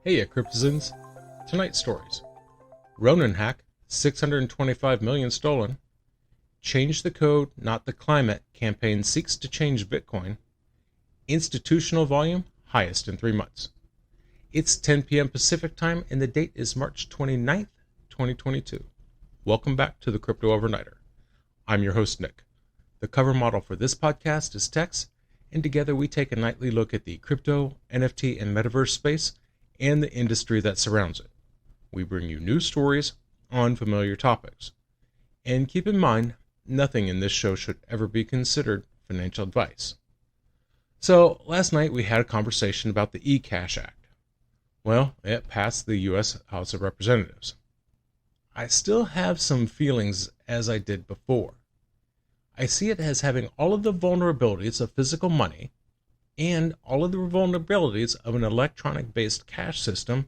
Heya, cryptozens. Tonight's stories. Ronin hack, 625 million stolen. Change the code, not the climate. Campaign seeks to change Bitcoin. Institutional volume, highest in 3 months. It's 10 p.m. Pacific time, and the date is March 29th, 2022. Welcome back to the Crypto Overnighter. I'm your host, Nick. The cover model for this podcast is Tex, and together we take a nightly look at the crypto, NFT, and metaverse space and the industry that surrounds it. We bring you news stories on familiar topics. And keep in mind, nothing in this show should ever be considered financial advice. So, last night we had a conversation about the ECASH Act. Well, it passed the U.S. House of Representatives. I still have some feelings as I did before. I see it as having all of the vulnerabilities of physical money and all of the vulnerabilities of an electronic-based cash system,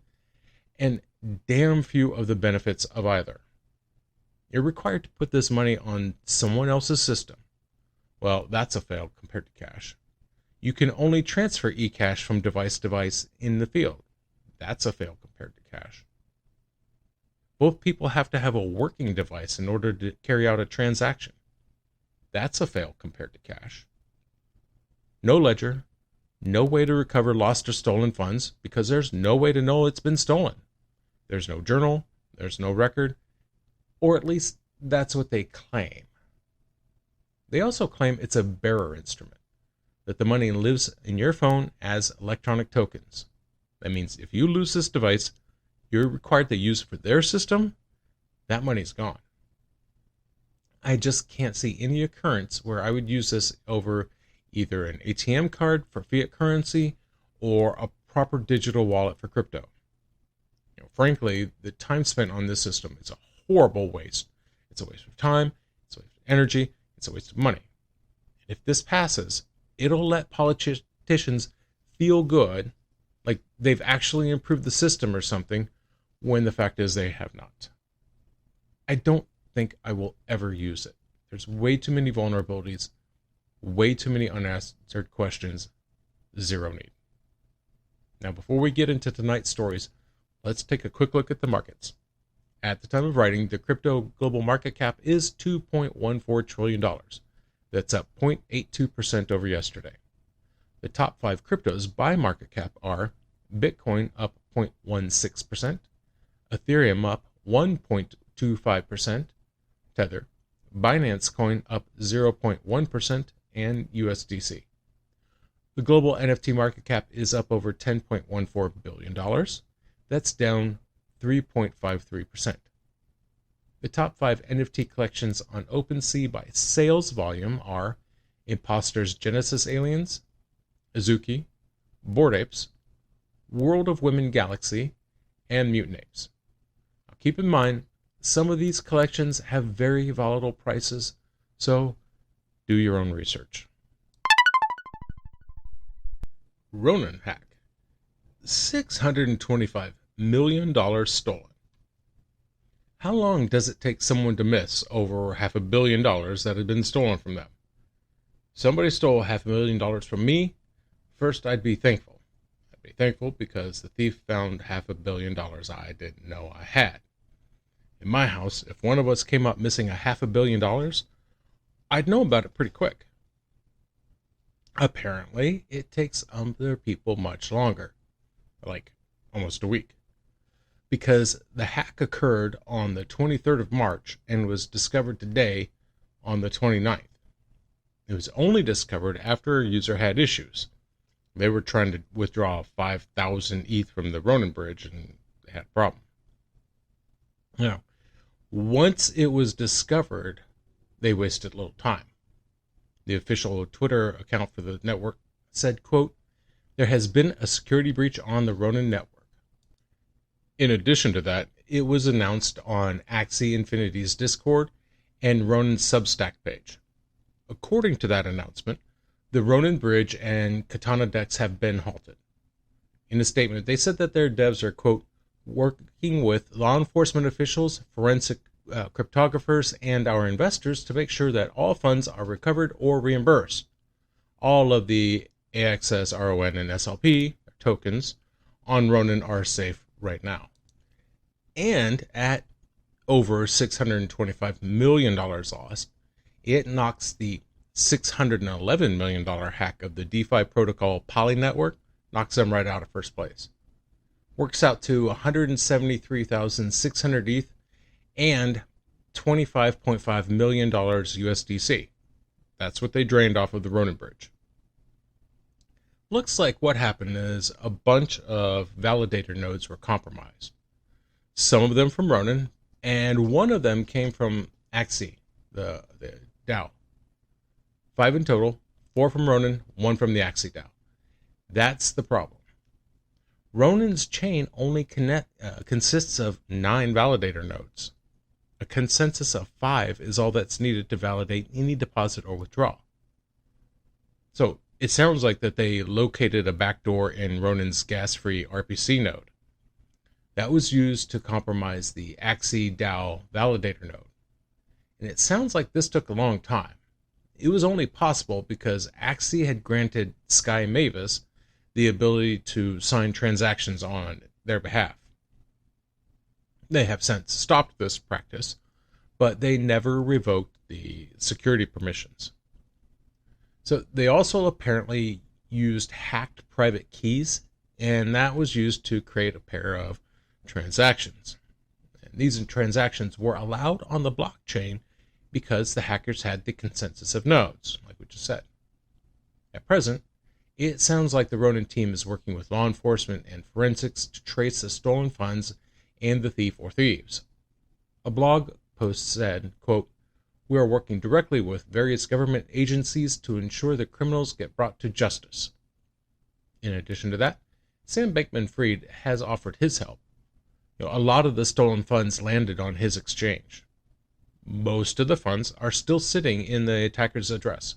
and damn few of the benefits of either. You're required to put this money on someone else's system. Well, that's a fail compared to cash. You can only transfer eCash from device to device in the field. That's a fail compared to cash. Both people have to have a working device in order to carry out a transaction. That's a fail compared to cash. No ledger, no way to recover lost or stolen funds because there's no way to know it's been stolen. There's no journal, there's no record, or at least that's what they claim. They also claim it's a bearer instrument, that the money lives in your phone as electronic tokens. That means if you lose this device, you're required to use it for their system, that money's gone. I just can't see any occurrence where I would use this over either an ATM card for fiat currency or a proper digital wallet for crypto. Frankly, the time spent on this system is a horrible waste. It's a waste of time, it's a waste of energy, it's a waste of money. And if this passes, it'll let politicians feel good, like they've actually improved the system or something, when the fact is they have not. I don't think I will ever use it. There's way too many vulnerabilities, way too many unanswered questions, zero need. Now, before we get into tonight's stories, let's take a quick look at the markets. At the time of writing, the crypto global market cap is $2.14 trillion. That's up 0.82% over yesterday. The top 5 cryptos by market cap are Bitcoin up 0.16%, Ethereum up 1.25%, Tether, Binance Coin up 0.1%, and USDC. The global NFT market cap is up over $10.14 billion. That's down 3.53%. The top 5 NFT collections on OpenSea by sales volume are Imposters Genesis Aliens, Azuki, Bored Apes, World of Women Galaxy, and Mutant Apes. Now, keep in mind, some of these collections have very volatile prices, so do your own research. Ronin hack. $625 million stolen. How long does it take someone to miss over $500 million that had been stolen from them? Somebody stole $500 million from me. First, I'd be thankful. I'd be thankful because the thief found $500 million I didn't know I had. In my house, if one of us came up missing $500 million, I'd know about it pretty quick. Apparently, it takes other people much longer, like almost a week, because the hack occurred on the 23rd of March and was discovered today on the 29th. It was only discovered after a user had issues. They were trying to withdraw 5,000 ETH from the Ronin bridge and they had a problem. Now, once it was discovered, they wasted little time. The official Twitter account for the network said, quote, "There has been a security breach on the Ronin network." In addition to that, it was announced on Axie Infinity's Discord and Ronin's Substack page. According to that announcement, the Ronin bridge and Katana decks have been halted. In a statement, they said that their devs are, quote, "working with law enforcement officials, forensic cryptographers, and our investors to make sure that all funds are recovered or reimbursed. All of the AXS, RON, and SLP tokens on Ronin are safe right now. And at over $625 million lost, it knocks the $611 million hack of the DeFi protocol Poly network, knocks them right out of first place. Works out to 173,600 ETH and $25.5 million USDC. That's what they drained off of the Ronin bridge. Looks like what happened is a bunch of validator nodes were compromised. Some of them from Ronin, and one of them came from Axie, the DAO. 5 in total, 4 from Ronin, 1 from the Axie DAO. That's the problem. Ronin's chain only consists of 9 validator nodes. A consensus of 5 is all that's needed to validate any deposit or withdrawal. So it sounds like that they located a backdoor in Ronin's gas-free RPC node. That was used to compromise the Axie DAO validator node. And it sounds like this took a long time. It was only possible because Axie had granted Sky Mavis the ability to sign transactions on their behalf. They have since stopped this practice, but they never revoked the security permissions. So they also apparently used hacked private keys, and that was used to create a pair of transactions. And these transactions were allowed on the blockchain because the hackers had the consensus of nodes, like we just said. At present, it sounds like the Ronin team is working with law enforcement and forensics to trace the stolen funds and the thief or thieves. A blog post said, quote, "We are working directly with various government agencies to ensure that criminals get brought to justice." In addition to that, Sam Bankman-Fried has offered his help. A lot of the stolen funds landed on his exchange. Most of the funds are still sitting in the attacker's address.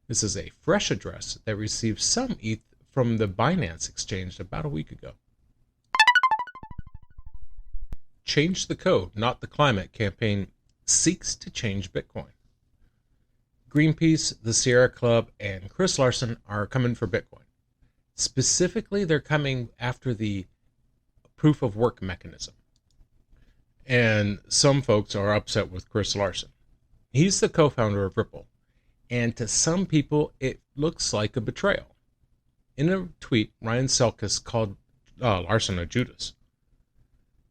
This is a fresh address that received some ETH from the Binance exchange about a week ago. Change the Code, Not the Climate campaign seeks to change Bitcoin. Greenpeace, the Sierra Club, and Chris Larson are coming for Bitcoin. Specifically, they're coming after the proof of work mechanism. And some folks are upset with Chris Larson. He's the co-founder of Ripple. And to some people, it looks like a betrayal. In a tweet, Ryan Selkis called Larson a Judas.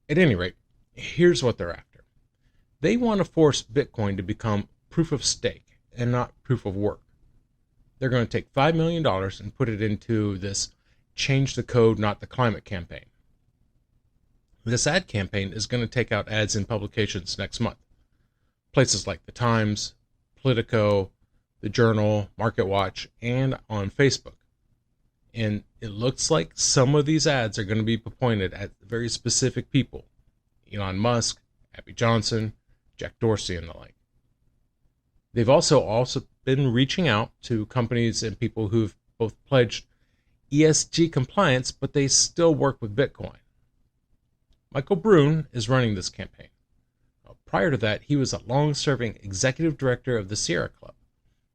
At any rate, here's what they're after. They want to force Bitcoin to become proof of stake and not proof of work. They're going to take $5 million and put it into this Change the Code, Not the Climate campaign. This ad campaign is going to take out ads in publications next month. Places like The Times, Politico, The Journal, MarketWatch, and on Facebook. And it looks like some of these ads are going to be pointed at very specific people. Elon Musk, Abby Johnson, Jack Dorsey, and the like. They've also been reaching out to companies and people who've both pledged ESG compliance, but they still work with Bitcoin. Michael Brune is running this campaign. Prior to that, he was a long-serving executive director of the Sierra Club.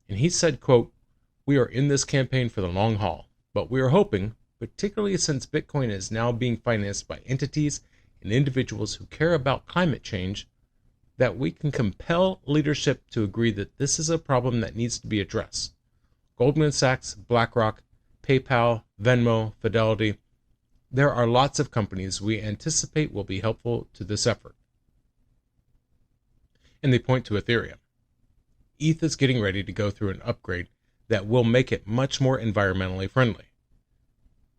And he said, quote, "We are in this campaign for the long haul, but we are hoping, particularly since Bitcoin is now being financed by entities and individuals who care about climate change, that we can compel leadership to agree that this is a problem that needs to be addressed. Goldman Sachs, BlackRock, PayPal, Venmo, Fidelity, there are lots of companies we anticipate will be helpful to this effort." And they point to Ethereum. ETH is getting ready to go through an upgrade that will make it much more environmentally friendly.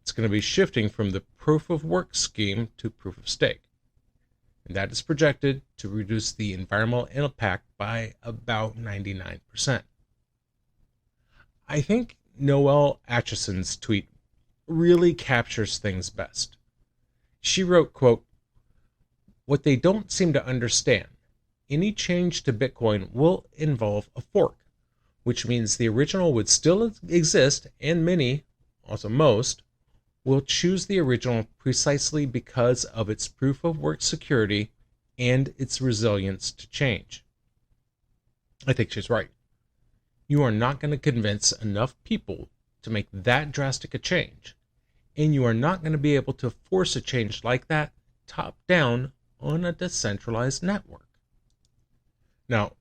It's going to be shifting from the proof of work scheme to proof of stake. And that is projected to reduce the environmental impact by about 99%. I think Noelle Atchison's tweet really captures things best. She wrote, quote, "What they don't seem to understand, any change to Bitcoin will involve a fork, which means the original would still exist, and many, also most, will choose the original precisely because of its proof of work security and its resilience to change." I think she's right. You are not going to convince enough people to make that drastic a change. and you are not going to be able to force a change like that top down on a decentralized network. Now,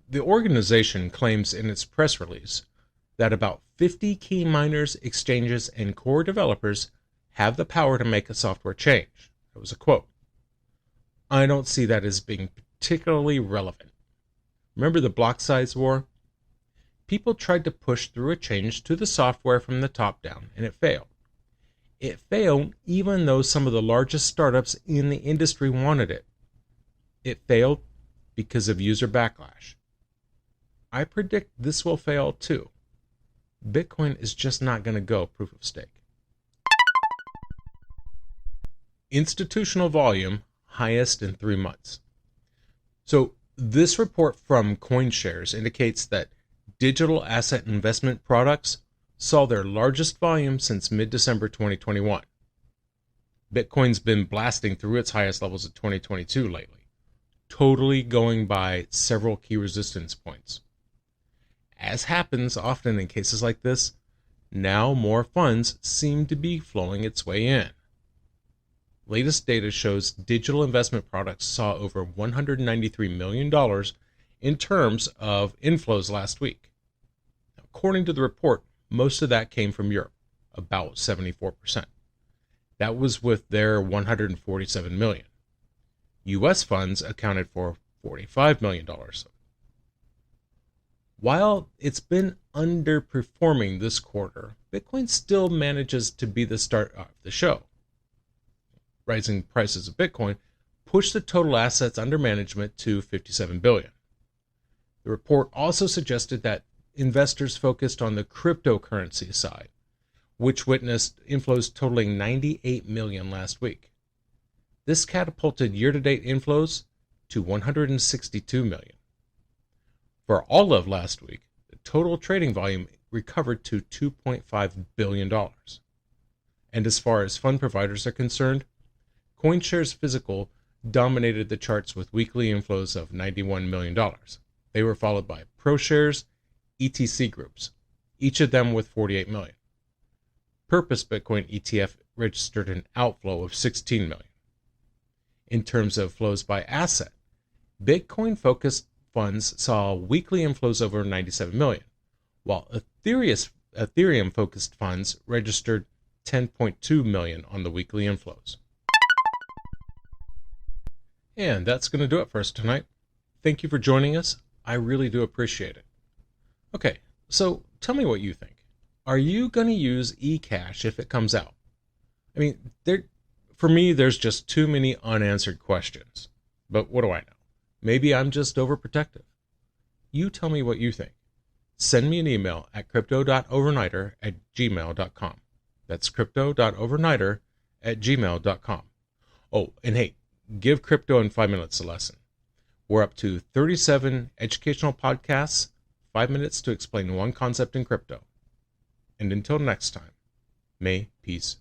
the organization claims in its press release that about 50 key miners, exchanges, and core developers have the power to make a software change. That was a quote. I don't see that as being particularly relevant. Remember the block size war? People tried to push through a change to the software from the top down, and it failed. It failed even though some of the largest startups in the industry wanted it. It failed because of user backlash. I predict this will fail too. Bitcoin is just not going to go proof of stake. Institutional volume, highest in 3 months. So this report from CoinShares indicates that digital asset investment products saw their largest volume since mid-December 2021. Bitcoin's been blasting through its highest levels of 2022 lately, totally going by several key resistance points. As happens often in cases like this, now more funds seem to be flowing its way in. Latest data shows digital investment products saw over $193 million in terms of inflows last week. According to the report, most of that came from Europe, about 74%. That was with their $147 million. U.S. funds accounted for $45 million. While it's been underperforming this quarter, Bitcoin still manages to be the star of the show. Rising prices of Bitcoin pushed the total assets under management to $57 billion. The report also suggested that investors focused on the cryptocurrency side, which witnessed inflows totaling $98 million last week. This catapulted year-to-date inflows to $162 million. For all of last week, the total trading volume recovered to $2.5 billion. And as far as fund providers are concerned, CoinShares Physical dominated the charts with weekly inflows of $91 million. They were followed by ProShares, ETC groups, each of them with $48 million. Purpose Bitcoin ETF registered an outflow of $16 million. In terms of flows by asset, Bitcoin-focused funds saw weekly inflows over $97 million, while Ethereum-focused funds registered $10.2 million on the weekly inflows. And that's going to do it for us tonight. Thank you for joining us. I really do appreciate it. Okay, so tell me what you think. Are you going to use ECASH if it comes out? I mean, for me, there's just too many unanswered questions. But what do I know? Maybe I'm just overprotective. You tell me what you think. Send me an email at crypto.overnighter@gmail.com. That's crypto.overnighter@gmail.com. Oh, and hey, give crypto in 5 minutes a lesson. We're up to 37 educational podcasts, 5 minutes to explain one concept in crypto. And until next time, may peace